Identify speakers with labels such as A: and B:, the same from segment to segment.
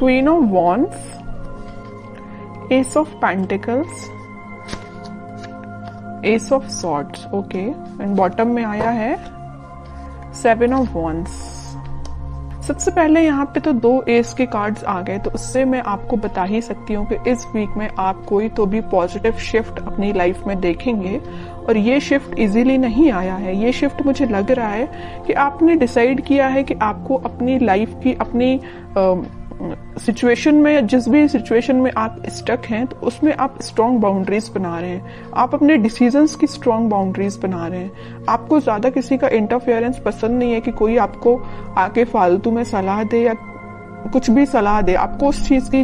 A: Queen of wands, S of pentacles, S of swords, okay, and bottom में आया है 7 of wands. सबसे पहले यहाँ पे तो 2 एस के कार्ड्स आ गए, तो उससे मैं आपको बता ही सकती हूँ कि इस वीक में आप कोई तो भी पॉजिटिव शिफ्ट अपनी लाइफ में देखेंगे। और ये शिफ्ट इजीली नहीं आया है, ये शिफ्ट मुझे लग रहा है कि आपने डिसाइड किया है कि आपको अपनी लाइफ की, अपनी सिचुएशन में, जिस भी सिचुएशन में आप स्टक हैं, तो उसमें आप स्ट्रॉन्ग बाउंड्रीज बना रहे हैं, आप अपने डिसीजंस की स्ट्रॉन्ग बाउंड्रीज बना रहे हैं। आपको ज्यादा किसी का इंटरफेरेंस पसंद नहीं है कि कोई आपको आके फालतू में सलाह दे या कुछ भी सलाह दे, आपको उस चीज की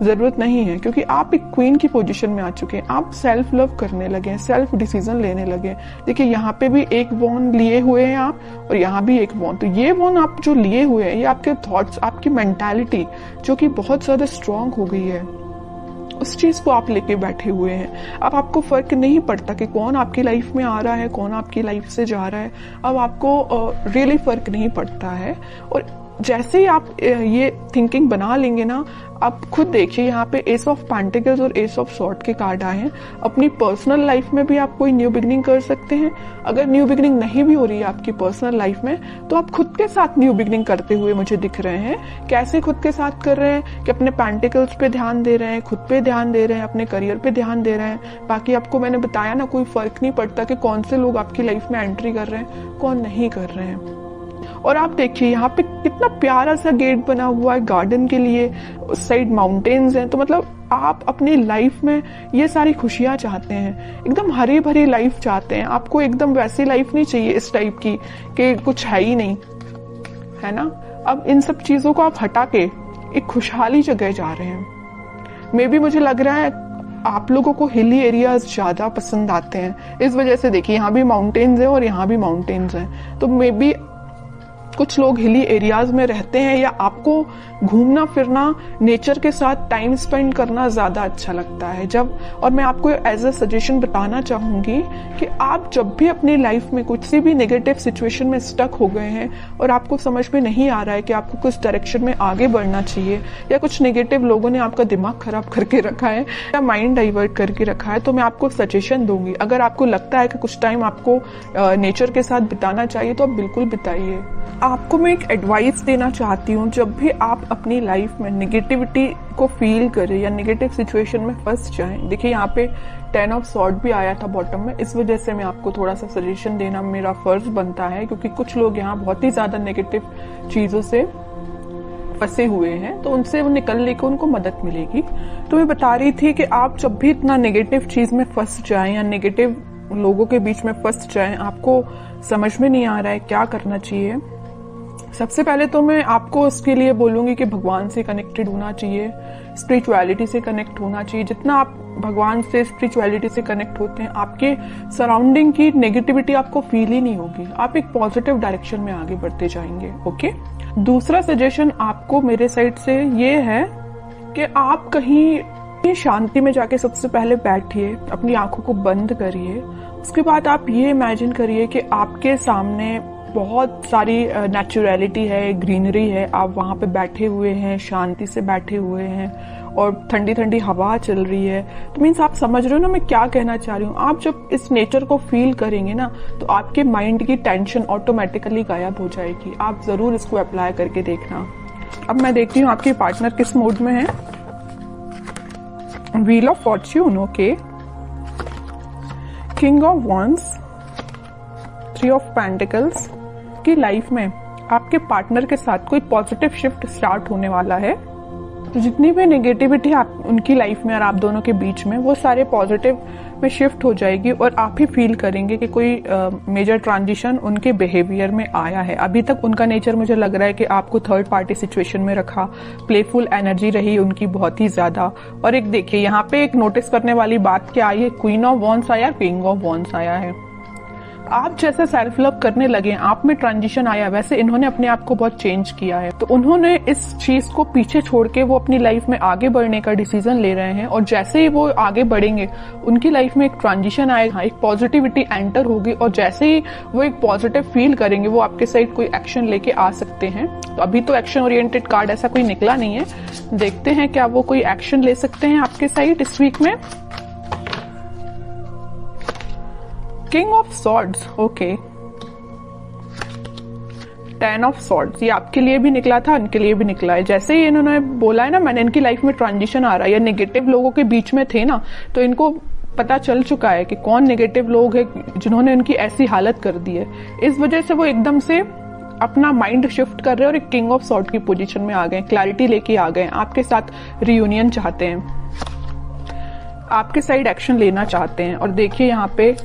A: जरूरत नहीं है, क्योंकि आप एक क्वीन की पोजीशन में आ चुके हैं। आप सेल्फ लव करने लगे हैं, सेल्फ डिसीजन लेने लगे हैं। देखिए यहाँ पे भी एक वॉन लिए हुए हैं आप, और यहाँ भी एक वॉन। तो ये वॉन आप जो लिए हुए हैं, ये आपके थॉट्स, आपकी मेंटालिटी जो कि बहुत ज्यादा स्ट्रांग हो गई है, उस चीज को आप लेके बैठे हुए हैं। अब आपको फर्क नहीं पड़ता कि कौन आपकी लाइफ में आ रहा है, कौन आपकी लाइफ से जा रहा है। अब आपको रियली फर्क नहीं पड़ता है। और जैसे ही आप ये थिंकिंग बना लेंगे ना, आप खुद देखिए यहाँ पे एस ऑफ पेंटिकल्स और एस ऑफ सॉर्ड के कार्ड आए हैं। अपनी पर्सनल लाइफ में भी आप कोई न्यू बिगनिंग कर सकते हैं। अगर न्यू बिगनिंग नहीं भी हो रही है आपकी पर्सनल लाइफ में, तो आप खुद के साथ न्यू बिगनिंग करते हुए मुझे दिख रहे हैं। कैसे खुद के साथ कर रहे हैं कि अपने पेंटिकल्स पे ध्यान दे रहे हैं, खुद पे ध्यान दे रहे हैं, अपने करियर पे ध्यान दे रहे हैं। बाकी आपको मैंने बताया ना, कोई फर्क नहीं पड़ता कि कौन से लोग आपकी लाइफ में एंट्री कर रहे हैं, कौन नहीं कर रहे हैं। और आप देखिए यहाँ पे कितना प्यारा सा गेट बना हुआ है गार्डन के लिए, उस साइड माउंटेन्स हैं। तो मतलब आप अपनी लाइफ में ये सारी खुशियां चाहते हैं, एकदम हरी भरी लाइफ चाहते हैं। आपको एकदम वैसी लाइफ नहीं चाहिए इस टाइप की कि कुछ है ही नहीं, है ना। अब इन सब चीजों को आप हटा के एक खुशहाली जगह जा रहे हैं। मे बी मुझे लग रहा है आप लोगों को हिली एरियाज ज्यादा पसंद आते हैं, इस वजह से देखिए यहाँ भी माउंटेन्स हैं और यहाँ भी माउंटेन्स हैं। तो मे बी कुछ लोग हिली एरियाज में रहते हैं, या आपको घूमना फिरना, नेचर के साथ टाइम स्पेंड करना ज्यादा अच्छा लगता है। और मैं आपको एज अ सजेशन बताना चाहूंगी कि आप जब भी अपनी लाइफ में कुछ सी भी नेगेटिव सिचुएशन में स्टक हो गए हैं और आपको समझ में नहीं आ रहा है कि आपको कुछ डायरेक्शन में आगे बढ़ना चाहिए, या कुछ नेगेटिव लोगों ने आपका दिमाग खराब करके रखा है या माइंड डाइवर्ट करके रखा है, तो मैं आपको सजेशन दूंगी। अगर आपको लगता है कि कुछ टाइम आपको नेचर के साथ बिताना चाहिए, तो आप बिल्कुल बिताइए। आपको मैं एक एडवाइस देना चाहती हूँ, जब भी आप अपनी लाइफ में नेगेटिविटी को फील करें या नेगेटिव सिचुएशन में फंस जाएं, देखिए यहाँ पे 10 ऑफ सॉर्ड भी आया था बॉटम में, इस वजह से मैं आपको थोड़ा सा सजेशन देना मेरा फर्ज बनता है, क्योंकि कुछ लोग यहाँ बहुत ही ज्यादा नेगेटिव चीजों से फंसे हुए हैं, तो उनसे वो निकलने को उनको मदद मिलेगी। तो मैं बता रही थी कि आप जब भी इतना नेगेटिव चीज में फंस जाएं या नेगेटिव लोगों के बीच में फंस जाएं, आपको समझ में नहीं आ रहा है क्या करना चाहिए, सबसे पहले तो मैं आपको इसके लिए बोलूंगी कि भगवान से कनेक्टेड होना चाहिए, स्पिरिचुअलिटी से कनेक्ट होना चाहिए। जितना आप भगवान से, स्पिरिचुअलिटी से कनेक्ट होते हैं, आपके सराउंडिंग की नेगेटिविटी आपको फील ही नहीं होगी, आप एक पॉजिटिव डायरेक्शन में आगे बढ़ते जाएंगे। ओके। दूसरा सजेशन आपको मेरे साइड से ये है कि आप कहीं शांति में जाके सबसे पहले बैठिए, अपनी आंखों को बंद करिए। उसके बाद आप ये इमेजिन करिए कि आपके सामने बहुत सारी नेचुरलिटी है, ग्रीनरी है, आप वहां पे बैठे हुए हैं, शांति से बैठे हुए हैं, और ठंडी ठंडी हवा चल रही है। तो मीन्स आप समझ रहे हो ना मैं क्या कहना चाह रही हूँ। आप जब इस नेचर को फील करेंगे ना, तो आपके माइंड की टेंशन ऑटोमेटिकली गायब हो जाएगी। आप जरूर इसको अप्लाई करके देखना। अब मैं देखती हूँ आपके पार्टनर किस मूड में है। Wheel of Fortune, okay, king of wands, 3 of pentacles. की लाइफ में आपके पार्टनर के साथ कोई पॉजिटिव शिफ्ट स्टार्ट होने वाला है। तो जितनी भी नेगेटिविटी आप उनकी लाइफ में और आप दोनों के बीच में, वो सारे पॉजिटिव में शिफ्ट हो जाएगी, और आप ही फील करेंगे कि कोई मेजर ट्रांजिशन उनके बिहेवियर में आया है। अभी तक उनका नेचर मुझे लग रहा है कि आपको थर्ड पार्टी सिचुएशन में रखा, प्लेफुल एनर्जी रही उनकी बहुत ही ज्यादा। और एक देखिए यहाँ पे एक नोटिस करने वाली बात क्या आई है, क्वीन ऑफ वॉन्ड्स आया, किंग ऑफ वॉन्ड्स आया है। आप जैसे सेल्फ लव करने लगे, आप में ट्रांजिशन आया, वैसे इन्होंने अपने आप को बहुत चेंज किया है। तो उन्होंने इस चीज को पीछे छोड़ के वो अपनी लाइफ में आगे बढ़ने का डिसीजन ले रहे हैं, और जैसे ही वो आगे बढ़ेंगे उनकी लाइफ में एक ट्रांजिशन आएगा, एक पॉजिटिविटी एंटर होगी, और जैसे ही वो एक पॉजिटिव फील करेंगे वो आपके साइड कोई एक्शन लेके आ सकते हैं। तो अभी तो एक्शन ओरिएंटेड कार्ड ऐसा कोई निकला नहीं है, देखते हैं क्या वो कोई एक्शन ले सकते हैं आपके साइड इस वीक में। King of swords, okay, 10 of swords, ये आपके लिए भी निकला था, इनके लिए भी निकला है। जैसे ही इन्होंने बोला है ना, मैंने इनकी लाइफ में ट्रांजिशन आ रहा है, या नेगेटिव लोगों के बीच में थे ना, तो इनको पता चल चुका है कि कौन नेगेटिव लोग हैं जिन्होंने इनकी ऐसी हालत कर दी है। इस वजह से वो एकदम से अपना माइंड शिफ्ट कर रहे हैं और एक किंग ऑफ सॉर्ड की पोजीशन में आ गए, क्लैरिटी लेके आ गए, आपके साथ रियूनियन चाहते हैं, आपके साइड एक्शन लेना चाहते हैं। और देखिए यहाँ पे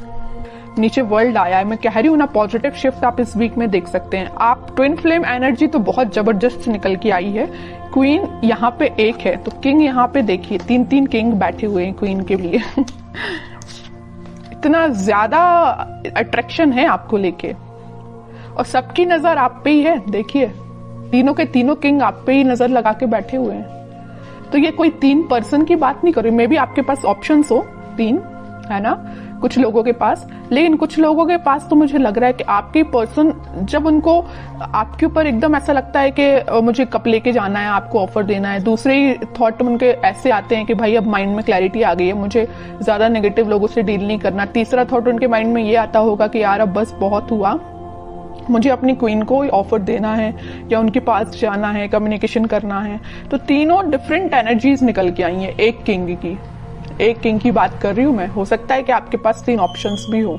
A: नीचे वर्ल्ड आया है, मैं कह रही हूँ ना, पॉजिटिव शिफ्ट आप इस वीक में देख सकते हैं। आप ट्विन फ्लेम एनर्जी तो बहुत जबरदस्त निकल के आई है। क्वीन यहाँ पे एक है, तो किंग यहाँ पे देखिए 3-3 किंग बैठे हुए हैं क्वीन के लिए इतना ज्यादा अट्रैक्शन है आपको लेके, और सबकी नजर आप पे ही है। देखिए तीनों के तीनों किंग आप पे ही नजर लगा के बैठे हुए हैं। तो ये कोई 3 पर्सन की बात नहीं कर रही, मे बी आपके पास ऑप्शंस हो 3, है ना, कुछ लोगों के पास, लेकिन कुछ लोगों के पास तो मुझे लग रहा है कि आपके पर्सन जब उनको आपके ऊपर एकदम ऐसा लगता है कि मुझे कप लेके जाना है, आपको ऑफर देना है, दूसरे ही थॉट उनके ऐसे आते हैं कि भाई अब माइंड में क्लैरिटी आ गई है, मुझे ज्यादा नेगेटिव लोगों से डील नहीं करना। तीसरा थॉट उनके माइंड में ये आता होगा कि यार अब बस बहुत हुआ, मुझे अपनी क्वीन को ऑफर देना है या उनके पास जाना है, कम्युनिकेशन करना है। तो तीनों डिफरेंट एनर्जीज निकल के आई हैं एक किंग की बात कर रही हूं मैं। हो सकता है कि आपके पास 3 ऑप्शंस भी हो।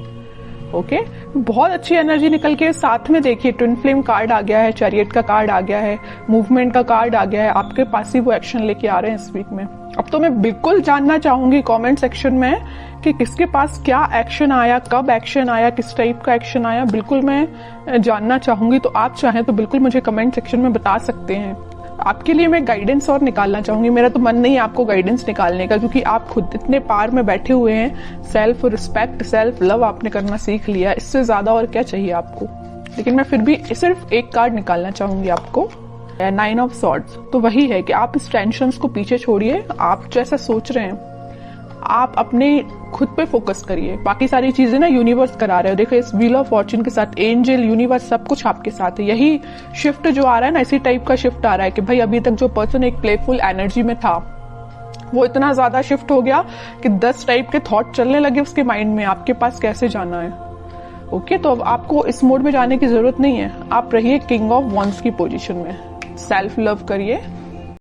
A: ओके, बहुत अच्छी एनर्जी निकल के साथ में देखिए ट्विन फ्लेम कार्ड आ गया है, चैरियट का कार्ड आ गया है, मूवमेंट का कार्ड आ गया है, आपके पास ही वो एक्शन लेके आ रहे हैं इस वीक में। अब तो मैं बिल्कुल जानना चाहूंगी कमेंट सेक्शन में कि किसके पास क्या एक्शन आया, कब एक्शन आया, किस टाइप का एक्शन आया, बिल्कुल मैं जानना चाहूंगी। तो आप चाहें तो बिल्कुल मुझे कमेंट सेक्शन में बता सकते हैं। आपके लिए मैं गाइडेंस और निकालना चाहूंगी, मेरा तो मन नहीं है आपको गाइडेंस निकालने का, क्योंकि आप खुद इतने पार में बैठे हुए हैं। सेल्फ रिस्पेक्ट, सेल्फ लव आपने करना सीख लिया, इससे ज्यादा और क्या चाहिए आपको। लेकिन मैं फिर भी सिर्फ एक कार्ड निकालना चाहूंगी आपको, 9 ऑफ सॉर्ड्स। तो वही है कि आप इस टेंशन को पीछे छोड़िए, आप जैसा सोच रहे हैं आप अपने खुद पे फोकस करिए, बाकी सारी चीजें ना यूनिवर्स करा रहे हो। देखो इस व्हील ऑफ फॉर्च्यून के साथ एंजल, यूनिवर्स, सब कुछ आपके साथ है। यही शिफ्ट जो आ रहा है ना, इसी टाइप का शिफ्ट आ रहा है कि भाई अभी तक जो पर्सन एक प्लेफुल एनर्जी में था वो इतना ज्यादा शिफ्ट हो गया कि 10 टाइप के थॉट चलने लगे उसके माइंड में, आपके पास कैसे जाना है। ओके, तो अब आपको इस मोड में जाने की जरूरत नहीं है, आप रहिए किंग ऑफ वॉन्ड्स की पोजीशन में, सेल्फ लव करिए,